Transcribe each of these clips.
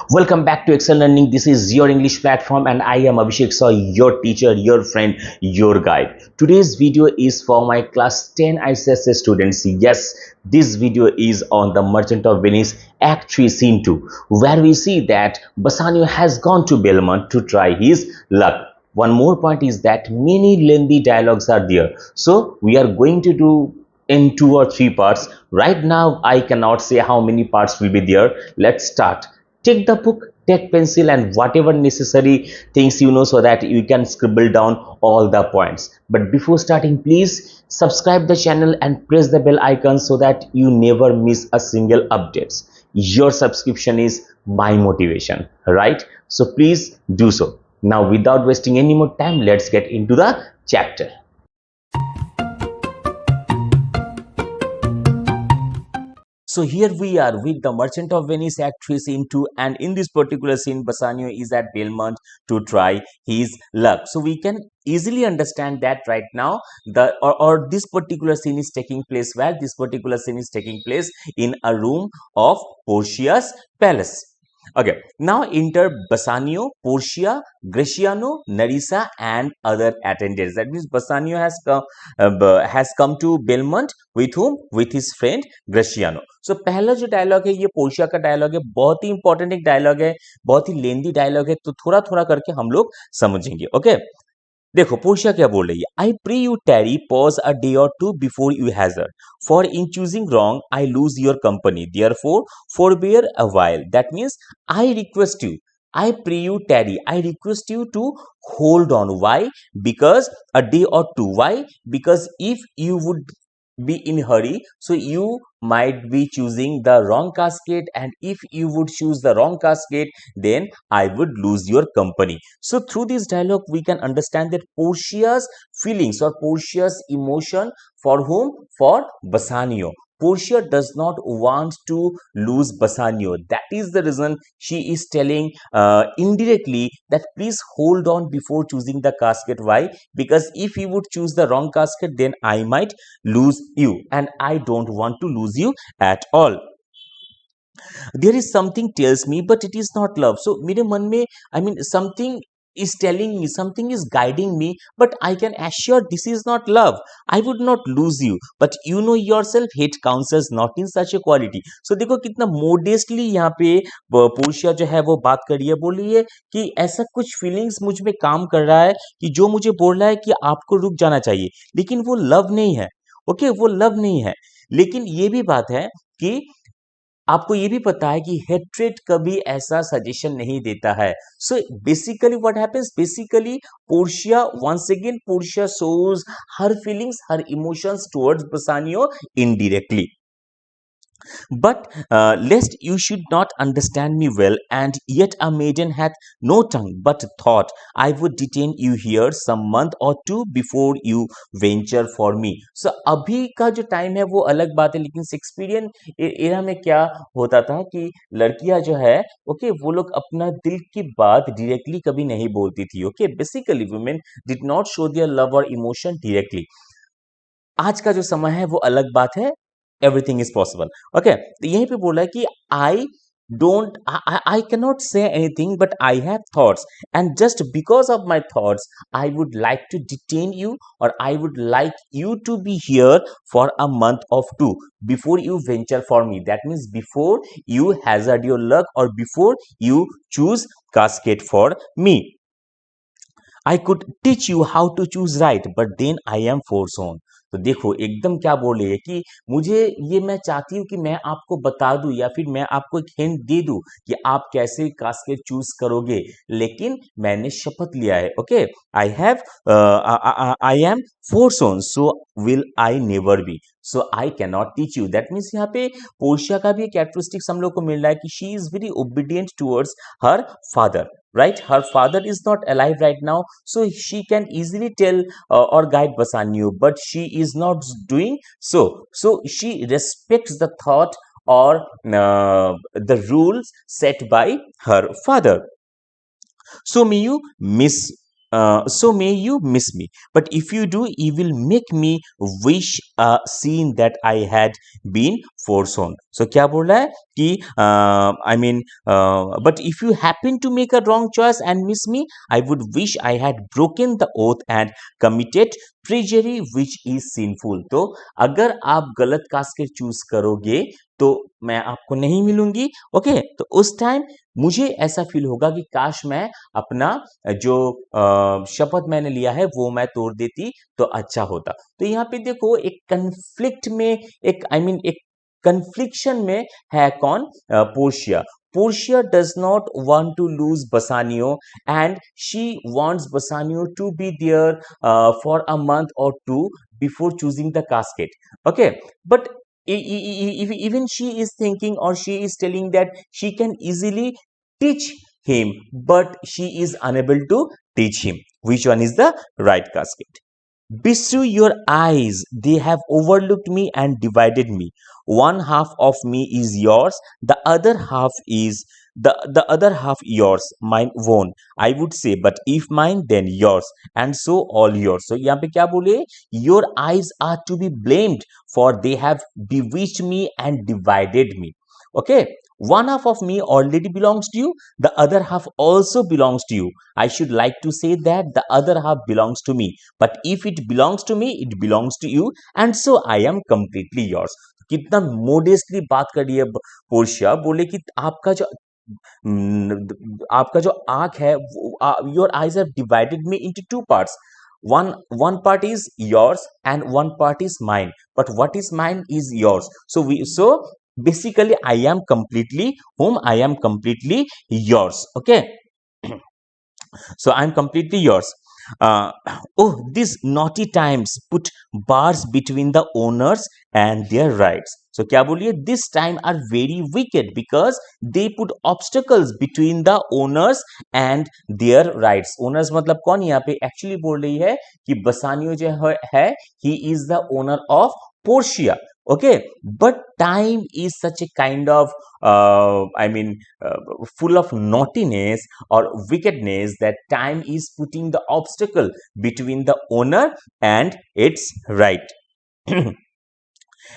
Welcome back to Excel Learning. This is your English platform and I am Abhishek Saw, your teacher, your friend, your guide. Today's video is for my class 10 ICSE students. Yes, this video is on the Merchant of Venice Act 3 Scene 2, where we see that Bassanio has gone to Belmont to try his luck. One more point is that many lengthy dialogues are there. So we are going to do in 2 or 3 parts. Right now, I cannot say how many parts will be there. Let's start. Take the book, take pencil and whatever necessary things so that you can scribble down all the points. But before starting, please subscribe the channel and press the bell icon so that you never miss a single updates. Your subscription is my motivation, right? So please do so. Now without wasting any more time, let's get into the chapter. So here we are with the Merchant of Venice Act 3 Scene 2, and in this particular scene Bassanio is at Belmont to try his luck. So we can easily understand that right now this particular scene is taking place where this particular scene is taking place in a room of Portia's palace. Okay, now enter Bassanio, Portia, Gratiano, Nerissa and other attendants. That means Bassanio has come to Belmont with whom? With his friend Gratiano. So पहला जो dialogue है ये Portia का dialogue है, बहुत ही important एक dialogue है, बहुत ही लेंदी डायलॉग है, तो थोड़ा थोड़ा करके हम लोग समझेंगे. ओके, देखो पोर्शिया क्या बोल रही है. I pray you tarry pause a day or two before you hazard for in choosing wrong I lose your company therefore forbear a while. That means I request you, I pray you tarry, I request you to hold on. Why? Because a day or two. Why? Because if you would be in hurry, so you might be choosing the wrong casket, and if you would choose the wrong casket, then I would lose your company. So through this dialogue we can understand that Portia's feelings or Portia's emotion for whom? For Bassanio. Portia does not want to lose Bassanio. That is the reason she is telling indirectly that please hold on before choosing the casket. Why? Because if you would choose the wrong casket, then I might lose you, and I don't want to lose you at all. There is something tells me, but it is not love. So मेरे मन में something is telling me, something is guiding me, but I can assure this is not love. I would not lose you, but you know yourself, hate counsels not in such a quality. So देखो कितना modestly यहाँ पे Portia जो है वो बात कर रही है, बोल रही है कि ऐसा कुछ फीलिंग्स मुझ में काम कर रहा है कि जो मुझे बोल रहा है कि आपको रुक जाना चाहिए, लेकिन वो लव नहीं है. ओके, वो लव नहीं है. लेकिन ये भी बात है कि आपको ये भी पता है कि हेट्रेड कभी ऐसा सजेशन नहीं देता है. So basically what happens, basically Portia once again Portia shows her feelings, her emotions towards Bassanio indirectly. But lest you should not understand me well, and yet a maiden hath no tongue but thought, I would detain you here some month or two before you venture for me. So अभी का जो time है वो अलग बात है, लेकिन Shakespearean era में क्या होता था कि लड़कियां जो है ओके वो लोग अपना दिल की बात डायरेक्टली कभी नहीं बोलती थी. Okay, basically women did not show their love और इमोशन डायरेक्टली. आज का जो समय है वो अलग बात है, एवरीथिंग इज पॉसिबल. ओके, तो यहीं पे बोला है कि आई don't I cannot say anything, but I have thoughts, and just because of my thoughts I would like to detain you, or I would like you to be here for a month of two before you venture for me. That means before you hazard your luck, or before you choose casket for me. I could teach you how to choose right, but then I am forced. तो देखो एकदम क्या बोल रही है कि मुझे ये मैं चाहती हूँ कि मैं आपको बता दूं या फिर मैं आपको एक हिंट दे दूं कि आप कैसे कास्केट चूज करोगे, लेकिन मैंने शपथ लिया है. Okay, I am forsworn, so will I never be, so I can not teach you. That means यहाँ पे पोर्शिया का भी एक कैरेक्टरिस्टिक्स हम लोग को मिल रहा है कि she is very obedient towards her father. Right, her father is not alive right now, so she can easily tell or guide Bassanio, but she is not doing so. So she respects the thought or the rules set by her father. So may you miss so may you miss me. But if you do, you will make me wish a scene that I had been foreseen. So क्या बोल रहा है कि I mean, but if you happen to make a wrong choice and miss me, I would wish I had broken the oath and committed treachery which is sinful. तो अगर आप गलत casket choose करोगे तो मैं आपको नहीं मिलूंगी. ओके, तो उस टाइम मुझे ऐसा फील होगा कि काश मैं अपना जो शपथ मैंने लिया है वो मैं तोड़ देती तो अच्छा होता. तो यहाँ पे देखो एक कन्फ्लिक्ट में, एक एक कन्फ्लिक्शन में है कौन? Portia. Portia does not want to lose Bassanio and she wants Bassanio to be there for a month or two before choosing the casket. Okay, but even she is thinking or she is telling that she can easily teach him, but she is unable to teach him. Which one is the right casket? Bestow your eyes, they have overlooked me and divided me. One half of me is yours, the other half is the other half yours, mine own. I would say, but if mine, then yours, and so all yours. So यहाँ पे क्या बोले? Your eyes are to be blamed, for they have bewitched me and divided me. Okay, one half of me already belongs to you, the other half also belongs to you. I should like to say that the other half belongs to me, but if it belongs to me, it belongs to you, and so I am completely yours. कितना मोडेस्टली बात कर रही है Portia. बोले कि आपका जो आंख है, your eyes have divided me into two parts. one part is yours and one part is mine, but what is mine is yours. So basically I am completely whom? I am completely yours. Okay, so I'm completely yours. uh, oh, these naughty times put bars between the owners and their rights. So क्या बोलिए? This time are very wicked because they put obstacles between the owners and their rights. Owners मतलब कौन? यहाँ पे actually बोल रही है कि बसानियो जो है he is the owner of Portia. Okay, but time is such a kind of full of naughtiness or wickedness that time is putting the obstacle between the owner and its right.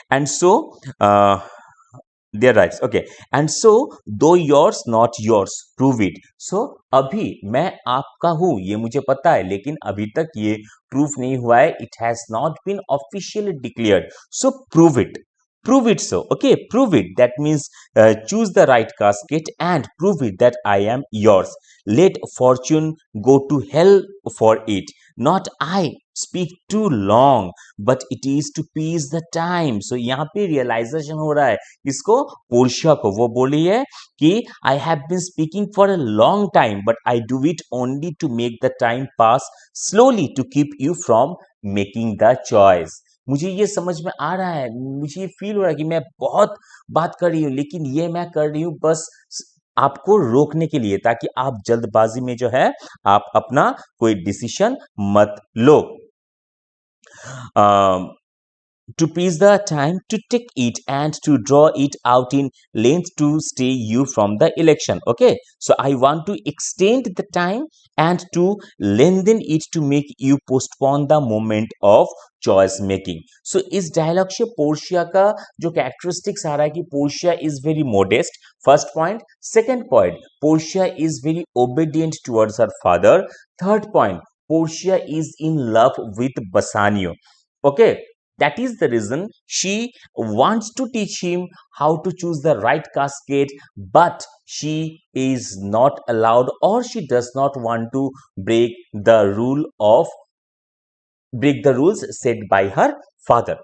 And so their rights. Okay, and so though yours not yours, prove it. So अभी मैं आपका हूं ये मुझे पता है, लेकिन अभी तक ये प्रूफ नहीं हुआ है. It has not been officially declared. So prove it. Prove it. So okay, prove it. That means choose the right casket and prove it that I am yours. Let fortune go to hell for it, not I speak too long, but it is to peace the time. So यहाँ पे realization हो रहा है इसको, Portia को. वो बोली है कि I have been speaking for a long time, but I do it only to make the time pass slowly to keep you from making the choice. मुझे ये समझ में आ रहा है, मुझे ये फील हो रहा है कि मैं बहुत बात कर रही हूँ, लेकिन ये मैं कर रही हूँ बस आपको रोकने के लिए, ताकि आप जल्दबाजी में जो है आप अपना कोई डिसीजन मत लो. to peace the time, to take it and to draw it out in length to stay you from the election. Okay, so I want to extend the time and to lengthen it to make you postpone the moment of choice making. So इस dialogue से Portia का जो characteristics आ रहा है कि Portia is very modest. First point. Second point, Portia is very obedient towards her father. Third point, Portia is in love with Bassanio. Okay, that is the reason she wants to teach him how to choose the right casket, but she is not allowed, or she does not want to break the rules set by her father.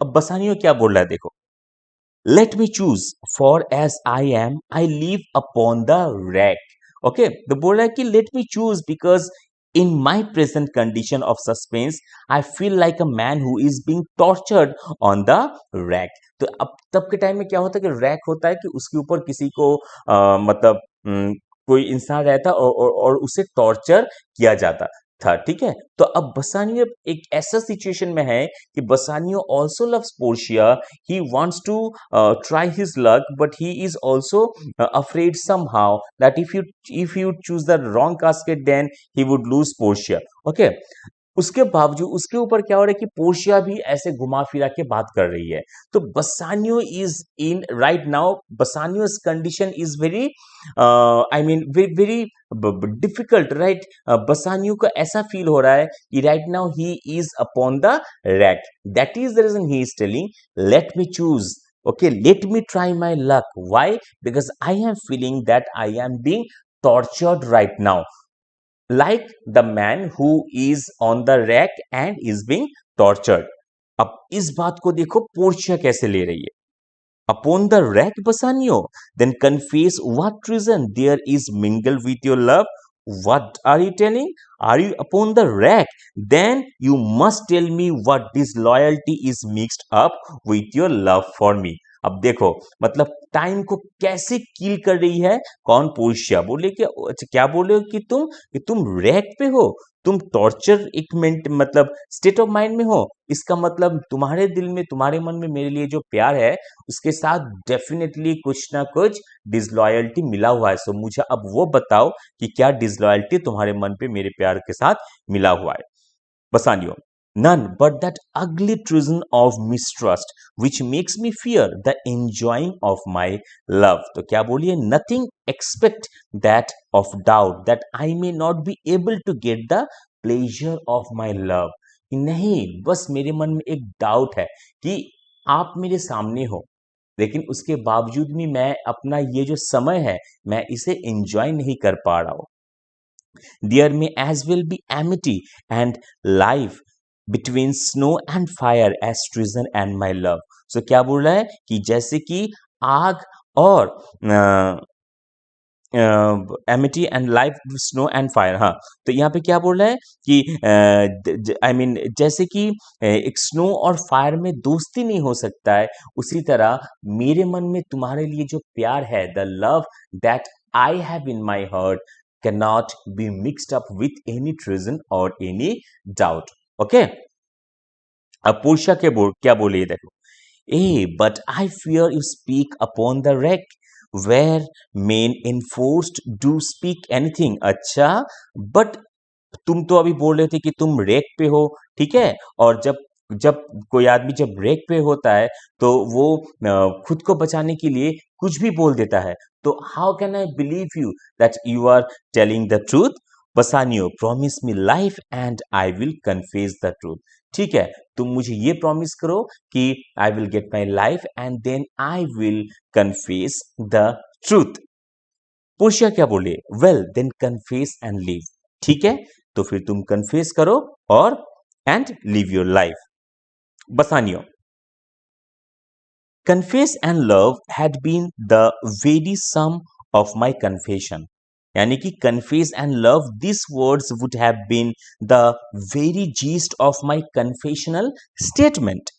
अब बसानियो क्या बोल रहा है देखो. Let me choose, for as I am, I live upon the rack. Okay, तो बोल रहा है कि let me choose because in my present condition of suspense, I feel like a man who is being tortured on the rack. तो अब तब के time में क्या होता है कि रैक होता है कि उसके ऊपर किसी को मतलब कोई इंसान रहता और उसे टॉर्चर किया जाता. था, ठीक है। तो अब बसानियो एक ऐसा सिचुएशन में है कि Bassanio also loves Portia, he wants to try his luck, but he is also afraid somehow that if you choose the wrong casket then he would lose Portia. Okay, उसके बावजूद उसके ऊपर क्या हो रहा है कि पोर्शिया भी ऐसे घुमा फिरा के बात कर रही है। तो Bassanio is in right now, Bassanio's condition is very I mean very very difficult, right. Bassanio को ऐसा फील हो रहा है कि right now he is upon the rack, that is the reason he is telling let me choose, okay, let me try my luck. Why? Because I am feeling that I am being tortured right now, like the man who is on the rack and is being tortured. अब इस बात को देखो Portia कैसे ले रही है। Upon the rack, Bassanio, then confess what treason there is mingled with your love. What are you telling? Are you upon the rack? Then you must tell me what disloyalty is mixed up with your love for me. अब देखो, मतलब time को कैसे किल कर रही है कौन, Portia. बोले कि अच्छा क्या बोले हो कि तुम रैक पे हो, तुम टॉर्चर एक मिनट मतलब स्टेट ऑफ माइंड में हो। इसका मतलब तुम्हारे दिल में तुम्हारे मन में मेरे लिए जो प्यार है उसके साथ डेफिनेटली कुछ ना कुछ डिसलॉयल्टी मिला हुआ है। सो मुझे अब वो बताओ कि क्या डिसलॉयल्टी तुम्हारे मन पे मेरे प्यार के साथ मिला हुआ है। Bassanio, none but that ugly treason of mistrust which makes me fear the enjoying of my love. तो क्या बोलिए, nothing expect that of doubt that I may not be able to get the pleasure of my love. नहीं, बस मेरे मन में एक doubt है कि आप मेरे सामने हो, लेकिन उसके बावजूद भी मैं अपना ये जो समय है मैं इसे एंजॉय नहीं कर पा रहा हूँ। There may as well be amity and life between snow and fire as treason and my love. So क्या बोल रहा है कि जैसे कि आग और Amity and life snow and fire. हाँ, तो यहाँ पे क्या बोल रहा है कि आई मीन जैसे कि एक स्नो और फायर में दोस्ती नहीं हो सकता है, उसी तरह मेरे मन में तुम्हारे लिए जो प्यार है, the love that I have in my heart cannot be mixed up with any treason or any doubt. Okay, अब पोर्शिया के क्या बोले ये देखो, ay but I fear you speak upon the wreck where men enforced do speak anything. अच्छा, but तुम तो अभी बोल रहे थे कि तुम रेक पे हो, ठीक है, और जब जब कोई आदमी जब रेक पे होता है तो वो खुद को बचाने के लिए कुछ भी बोल देता है। तो how can I believe you that you are telling the truth. Bassanio, promise me life and I will confess the truth. ठीक है, तुम मुझे ये प्रॉमिस करो कि I will get my life and then I will confess the truth. Portia क्या बोले, well then confess and leave. ठीक है, तो फिर तुम कन्फेस करो और and live your life. Bassanio, confess and love had been the very sum of my confession. यानी कि confess and love, this words would have been the very gist of my confessional statement.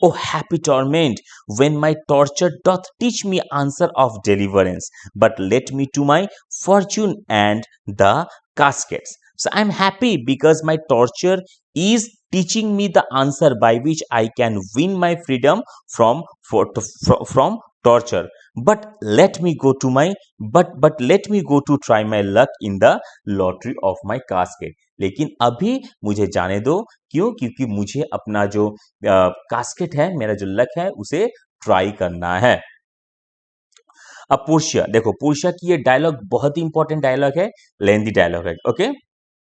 O happy torment, when my torture doth teach me answer of deliverance, but let me to my fortune and the caskets. So I am happy because my torture is teaching me the answer by which I can win my freedom from torture. But let me go to try my luck in the lottery of my casket. लेकिन अभी मुझे जाने दो, क्यों? क्योंकि मुझे अपना जो कास्केट है, मेरा जो लक है, उसे ट्राई करना है। अब पोर्शिया देखो, पोर्शिया की ये डायलॉग बहुत ही इंपॉर्टेंट डायलॉग है, लेंथी डायलॉग है। Okay,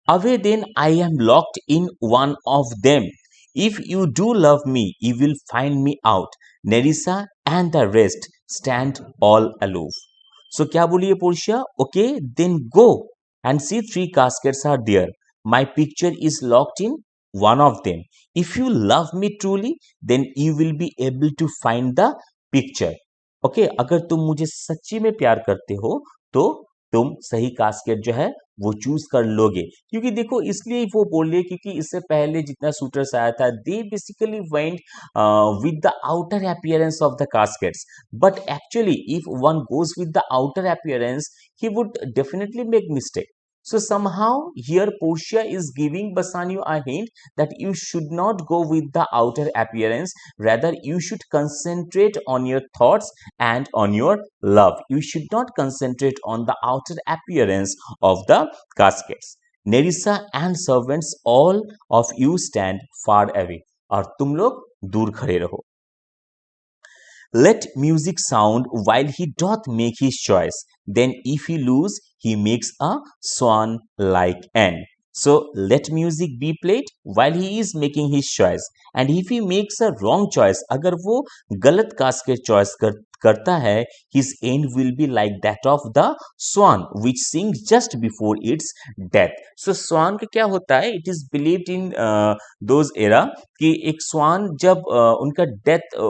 away then I am locked in one of them, if you do love me you will find me out, Nerissa and the rest stand all aloof. So क्या बोलिए Portia, okay then go and see 3 caskets are there. My picture is locked in one of them. If you love me truly, then you will be able to find the picture. Okay, अगर तुम मुझे सच्ची में प्यार करते हो तो तुम सही कास्केट जो है वो चूज कर लोगे। क्योंकि देखो, इसलिए वो बोले क्योंकि इससे पहले जितना शूटर्स आया था, they basically went with the outer appearance of the caskets, but actually if one goes with the outer appearance he would definitely make mistake. So somehow here Portia is giving Bassanio a hint that you should not go with the outer appearance, rather you should concentrate on your thoughts and on your love. You should not concentrate on the outer appearance of the caskets. Nerissa and servants, all of you stand far away. और तुम लोग दूर खड़े रहो. Let music sound while he doth make his choice. Then if he lose, he makes a swan like end. So let music be played while he is making his choice. And if he makes a wrong choice, अगर वो गलत casket choice करता है, his end will be like that of the swan which sings just before its death. So swan का क्या होता है? It is believed in those era कि एक swan जब उनका death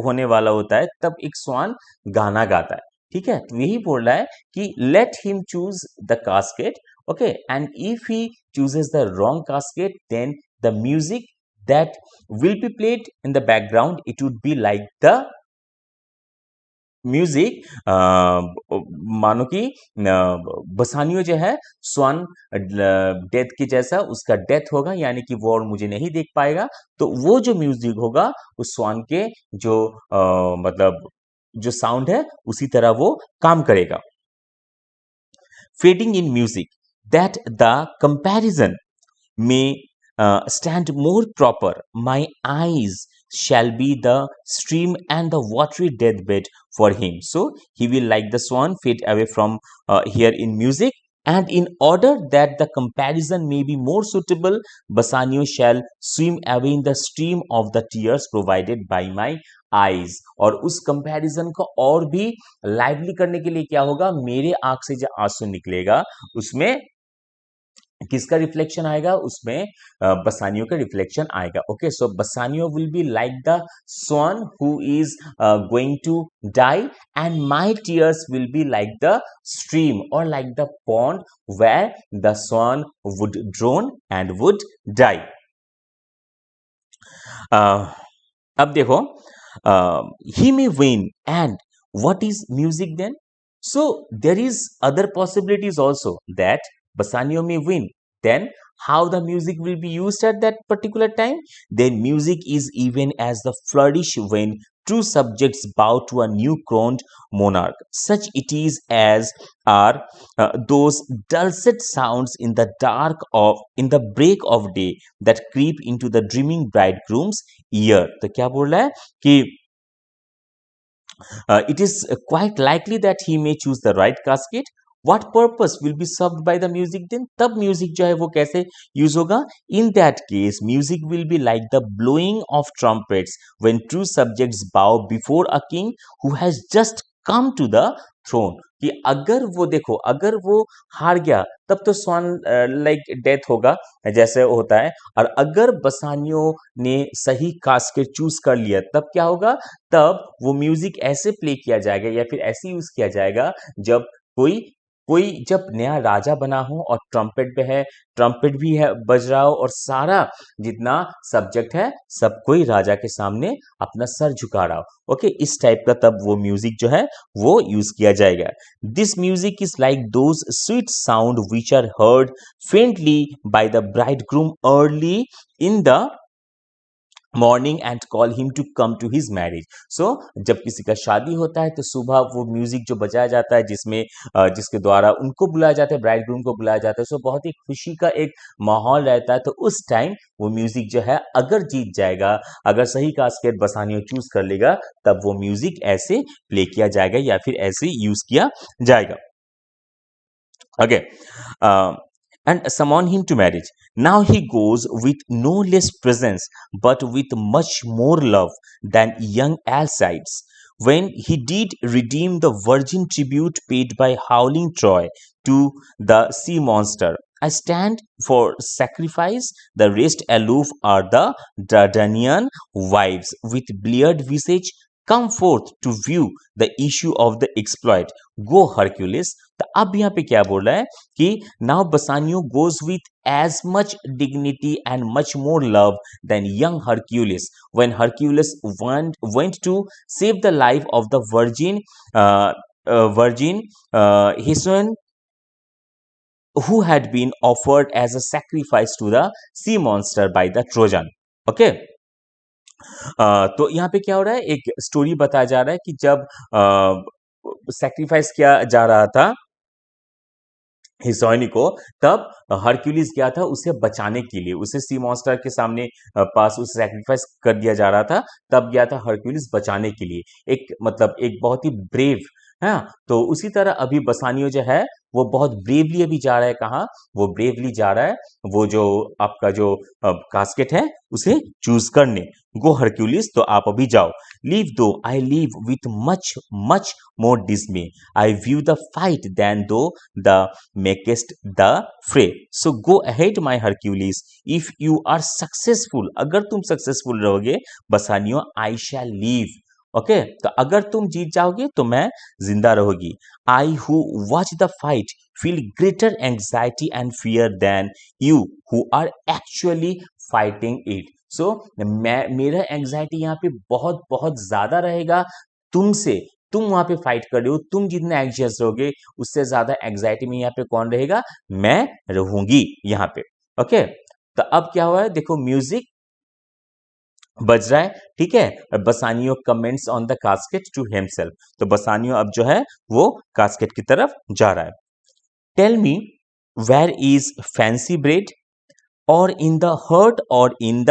होने वाला होता है तब एक स्वान गाना गाता है. ठीक है, तो यही बोल रहा है कि let him choose the casket. Okay, and if he chooses the wrong casket then the music that will be played in the background it would be like the music. मानो कि बसानियो जो है स्वान डेथ की जैसा उसका डेथ होगा, यानी कि वो और मुझे नहीं देख पाएगा. तो वो जो म्यूजिक होगा उस स्वान के जो मतलब जो साउंड है उसी तरह वो काम करेगा. Fading in music that the comparison may stand more proper. My eyes shall be the stream and the watery deathbed for him. So he will, like the swan, fade away from here in music. And in order that the comparison may be more suitable, Bassanio shall swim away in the stream of the tears provided by my eyes. और उस comparison को और भी lively करने के लिए क्या होगा, मेरे आंख से जो आंसू निकलेगा उसमें किसका रिफ्लेक्शन आएगा, उसमें बसानियो का रिफ्लेक्शन आएगा. Okay, so Bassanio will be like the swan who is going to die and my tears will be like the stream or like the pond where the swan would drown and would die. अब देखो, he may win and what is music then? So there is other possibilities also that Bassanio may win. Then how the music will be used at that particular time? Then music is even as the flourish when true subjects bow to a new crowned monarch. Such it is as are those dulcet sounds in the in the break of day that creep into the dreaming bridegroom's ear. तो क्या बोल रहा है कि it is quite likely that he may choose the right casket. What purpose will be served by the music then? तब music जो है वो कैसे यूज होगा? In that case, music will be like the blowing of trumpets when true subjects bow before a king who has just come to the throne. कि अगर वो देखो, अगर वो हार गया तब तो स्वान लाइक डेथ होगा जैसे होता है, और अगर बसानियो ने सही कास्केट चूज कर लिया तब क्या होगा, तब वो म्यूजिक ऐसे प्ले किया जाएगा या फिर ऐसे यूज किया जाएगा जब कोई कोई जब नया राजा बना हो और ट्रम्पेट पे है, ट्रम्पेट भी है बज रहा हो और सारा जितना सब्जेक्ट है सब कोई राजा के सामने अपना सर झुका रहा हो. ओके, इस टाइप का तब वो म्यूजिक जो है वो यूज किया जाएगा. This music is like those sweet sound which are heard faintly by the bridegroom early in the morning and call him to come to his marriage. So जब किसी का शादी होता है तो सुबह वो म्यूजिक जो बजाया जाता है जिसमें जिसके द्वारा उनको बुलाया जाता है, ब्राइड ग्रूम को बुलाया जाता है, सो बहुत ही खुशी का एक माहौल रहता है. तो उस टाइम वो म्यूजिक जो है अगर जीत जाएगा, अगर सही कास्केट बसानियो चूज कर लेगा, तब वो म्यूजिक ऐसे प्ले किया जाएगा या फिर ऐसे यूज किया जाएगा. Okay, and summon him to marriage. Now he goes with no less presence, but with much more love than young Alcides, when he did redeem the virgin tribute paid by howling Troy to the sea monster. I stand for sacrifice, the rest aloof are the Dardanian wives, with bleared visage come forth to view the issue of the exploit. Go Hercules. तो अब यहाँ पे क्या बोल रहा है कि now Bassanio goes with as much dignity and much more love than young Hercules when Hercules went to save the life of the virgin Hesione who had been offered as a sacrifice to the sea monster by the Trojan. Okay. तो यहाँ पे क्या हो रहा है, एक story बताया जा रहा है कि जब सैक्रिफाइस किया जा रहा था हिसोनी को, तब हरक्यूलिस गया था उसे बचाने के लिए, उसे सी मॉन्स्टर के सामने पास उसे सैक्रिफाइस कर दिया जा रहा था, तब गया था हरक्यूलिस बचाने के लिए। एक मतलब एक बहुत ही ब्रेव है। तो उसी तरह अभी बसानियो जो है वो बहुत ब्रेवली अभी जा रहा है, कहाँ वो ब्रेवली जा रहा है, वो जो आपका जो कास्केट है उसे चूज करने। गो हरक्यूलिस, तो आप अभी जाओ। Live thou I live with much much more dismay, I view the fight than thou the makest the fray. So go ahead my Hercules, if you are successful, अगर तुम successful रहोगे बसानियो, I shall live. Okay, तो अगर तुम जीत जाओगे तो मैं जिंदा रहोगी। I who watch the fight feel greater anxiety and fear than you who are actually fighting it. So मेरा एंग्जाइटी यहाँ पे बहुत बहुत ज्यादा रहेगा तुमसे, तुम वहां पे फाइट कर रहे हो, तुम जितने एंग्जियस रहोगे उससे ज्यादा एंग्जाइटी में यहाँ पे कौन रहेगा, मैं रहूंगी यहाँ पे। ओके, तो अब क्या हुआ है देखो, म्यूजिक बज रहा है, ठीक है। Bassanio comments on the casket to himself, तो बसानियो अब जो है वो कास्केट की तरफ जा रहा है। Tell me where is fancy bred, और इन द हर्ट और in the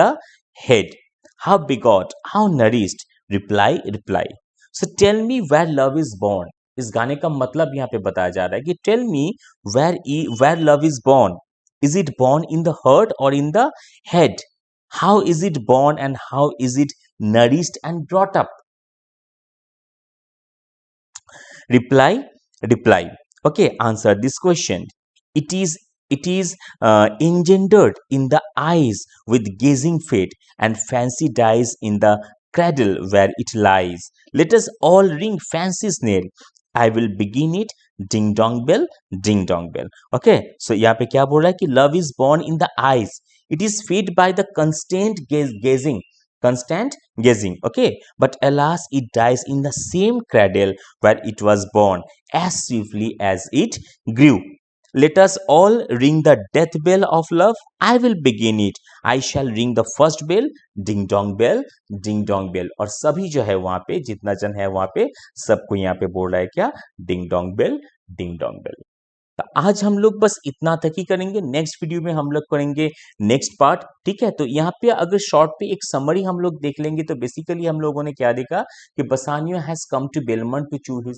head, how begot how nourished, reply reply. So tell me where love is born, इस गाने का मतलब यहाँ पे बताया जा रहा है कि tell me where love is born, is it born in the heart और in the head, how is it born and how is it nourished and brought up. Reply, reply. Okay, answer this question. It is engendered in the eyes with gazing fate, and fancy dies in the cradle where it lies. Let us all ring fancy's knell, I will begin it, ding dong bell, ding dong bell. Okay, so यहाँ पे क्या बोल रहा है कि love is born in the eyes, it is fed by the constant gazing, okay, but alas it dies in the same cradle where it was born, as swiftly as it grew. Let us all ring the death bell of love, I will begin it, I shall ring the first bell, ding dong bell, ding dong bell। और सभी जो है वहां पे जितना जन है वहां पे सबको यहाँ पे बोल रहा है क्या, ding dong bell, ding dong bell. तो आज हम लोग बस इतना तक ही करेंगे, नेक्स्ट वीडियो में हम लोग करेंगे नेक्स्ट पार्ट, ठीक है। तो यहाँ पे अगर शॉर्ट पे एक समरी हम लोग देख लेंगे तो बेसिकली हम लोगों ने क्या देखा कि Bassanio has come to Belmont to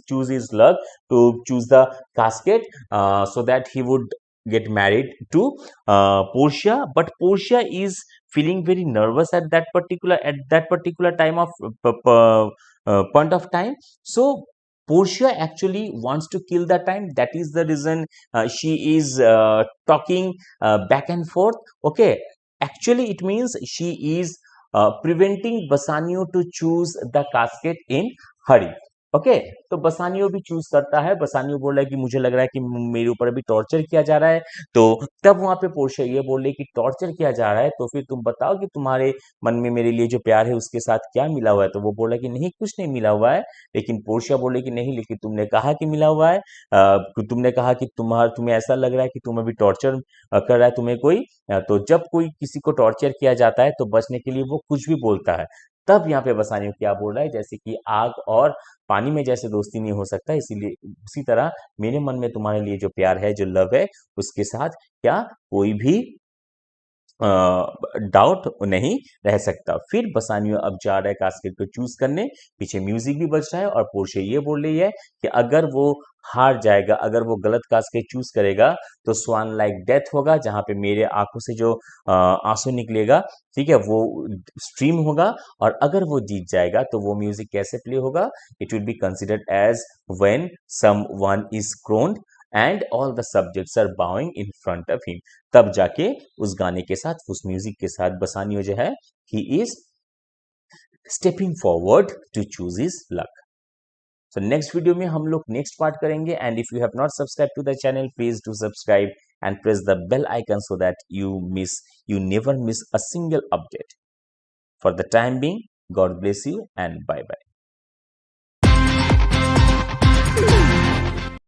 choose his luck, to choose the casket so that he would get married to Portia, but Portia is feeling very nervous at that particular time of point of time. So Portia actually wants to kill the time. That is the reason she is talking back and forth. Okay, actually it means she is preventing Bassanio to choose the casket in hurry. Okay, तो बसानियो भी choose करता है, बसानियो बोल रहा है कि मुझे लग रहा है कि मेरे ऊपर अभी टॉर्चर किया जा रहा है। तो तब वहां पे पोर्शिया ये बोल रही कि टॉर्चर किया जा रहा है तो फिर तुम बताओ कि तुम्हारे मन में मेरे लिए जो प्यार है उसके साथ क्या मिला हुआ है। तो वो बोल रहा है कि नहीं कुछ नहीं मिला हुआ है, लेकिन पोर्शिया बोल रही कि नहीं, लेकिन तुमने कहा कि मिला हुआ है, तुमने कहा कि तुम्हें ऐसा लग रहा है कि तुम अभी टॉर्चर कर रहा है तुम्हें कोई। तो जब कोई किसी को टॉर्चर किया जाता है तो बचने के लिए वो कुछ भी बोलता है। तब यहाँ पे बसानियो क्या बोल रहा है, जैसे कि आग और पानी में जैसे दोस्ती नहीं हो सकता, इसीलिए उसी तरह मेरे मन में तुम्हारे लिए जो प्यार है, जो लव है, उसके साथ क्या कोई भी डाउट नहीं रह सकता। फिर बसानियो अब जा रहा है कास्केट को चूज करने, पीछे म्यूजिक भी बज रहा है और पोर्शिया ये बोल रही है कि अगर वो हार जाएगा, अगर वो गलत कास्केट चूज करेगा तो स्वान लाइक डेथ होगा, जहां पे मेरे आंखों से जो आंसू निकलेगा, ठीक है, वो स्ट्रीम होगा। और अगर वो जीत जाएगा तो वो म्यूजिक कैसे प्ले होगा, it will be considered as when someone is crowned and all the subjects are bowing in front of him. तब जाके उस गाने के साथ, उस म्यूजिक के साथ बसानियो जो है he is stepping forward to choose his luck. So next video में हम लोग नेक्स्ट पार्ट करेंगे, and if you have not subscribe to the channel please do subscribe and press the bell icon so that you never miss a single update. For the time being, God bless you and bye bye.